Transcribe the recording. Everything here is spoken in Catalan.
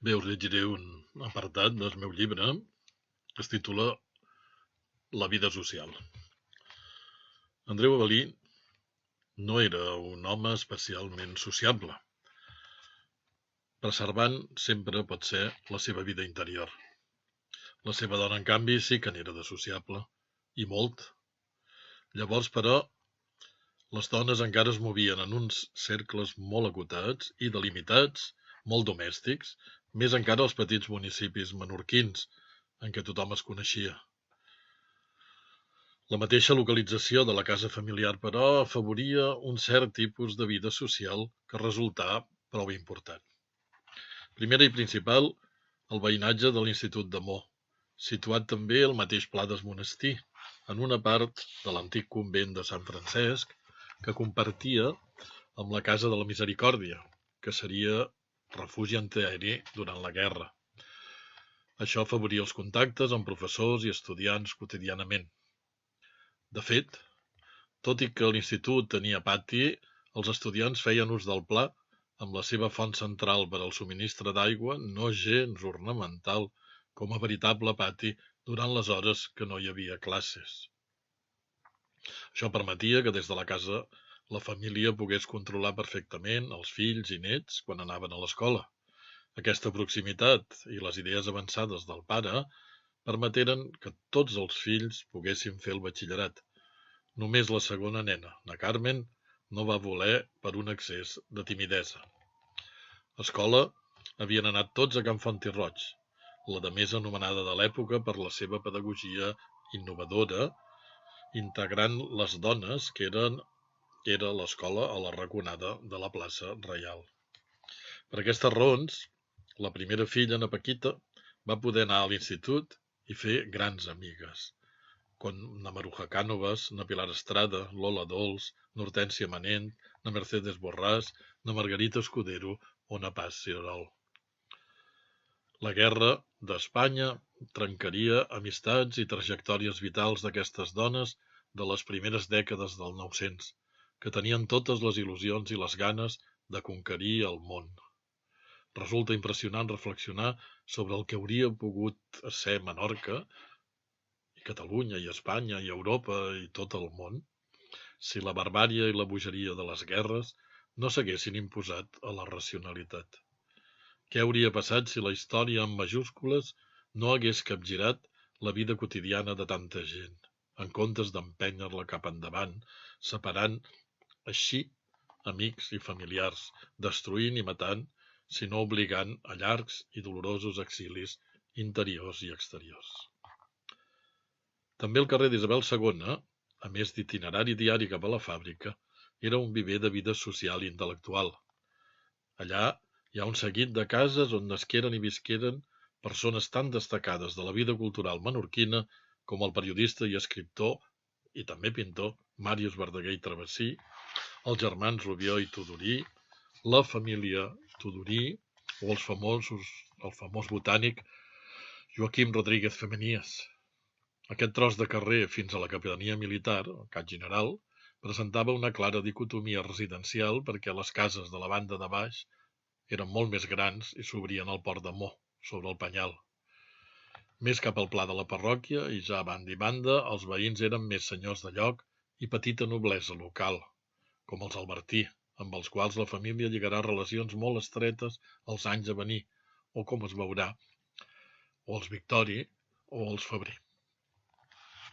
Bé, us llegiré un apartat del meu llibre que es titula La vida social. Andreu Avelí no era un home especialment sociable. Preservant sempre pot ser la seva vida interior. La seva dona, en canvi, sí que n'era de sociable, i molt. Llavors, però, les dones encara es movien en uns cercles molt acotats i delimitats, molt domèstics, més encara als petits municipis menorquins, en què tothom es coneixia. La mateixa localització de la casa familiar, però, afavoria un cert tipus de vida social que resultà prou important. Primera i principal, el veïnatge de l'Institut de Mo, situat també al mateix pla del monestir, en una part de l'antic convent de Sant Francesc que compartia amb la Casa de la Misericòrdia, que seria refugi antiaeri durant la guerra. Això afavoria els contactes amb professors i estudiants quotidianament. De fet, tot i que l'institut tenia pati, els estudiants feien ús del pla amb la seva font central per al subministre d'aigua no gens ornamental com a veritable pati durant les hores que no hi havia classes. Això permetia que des de la casa la família pogués controlar perfectament els fills i nets quan anaven a l'escola. Aquesta proximitat i les idees avançades del pare permeteren que tots els fills poguessin fer el batxillerat. Només la segona nena, na Carmen, no va voler per un excés de timidesa. A escola havien anat tots a Can Fontirroig, la de més anomenada de l'època per la seva pedagogia innovadora, integrant les dones que era l'escola a la raconada de la plaça Reial. Per aquestes raons, la primera filla, na Paquita, va poder anar a l'institut i fer grans amigues, con na Maruja Cánovas, na Pilar Estrada, Lola Dols, na Hortència Manent, na Mercedes Borràs, na Margarita Escudero o na Paz Cirerol. La guerra d'Espanya trencaria amistats i trajectòries vitals d'aquestes dones de les primeres dècades del 900, que tenien totes les il·lusions i les ganes de conquerir el món. Resulta impressionant reflexionar sobre el que hauria pogut ser Menorca, Catalunya i Espanya i Europa i tot el món, si la barbàrie i la bogeria de les guerres no s'haguessin imposat a la racionalitat. Què hauria passat si la història en majúscules no hagués capgirat la vida quotidiana de tanta gent, en comptes d'empènyer-la cap endavant, separant així amics i familiars, destruint i matant, sinó obligant a llargs i dolorosos exilis interiors i exteriors. També el carrer d'Isabel II, a més d'itinerari diari cap a la fàbrica, era un viver de vida social i intel·lectual. Allà hi ha un seguit de cases on nasqueren i visqueren persones tan destacades de la vida cultural menorquina com el periodista i escriptor, i també pintor, Màrius Verdaguer i Travessí, els germans Rubió i Tudurí, la família Tudurí o el famós botànic Joaquim Rodríguez Femenies. Aquest tros de carrer fins a la capitania militar, el Cap General, presentava una clara dicotomia residencial perquè les cases de la banda de baix eren molt més grans i s'obrien al port de Mo, sobre el Penyal. Més cap al pla de la parròquia i ja a banda i banda, els veïns eren més senyors de lloc i petita noblesa local, com els Albertí, amb els quals la família lligarà relacions molt estretes els anys a venir, o com es veurà, o els Victori o els Febrer.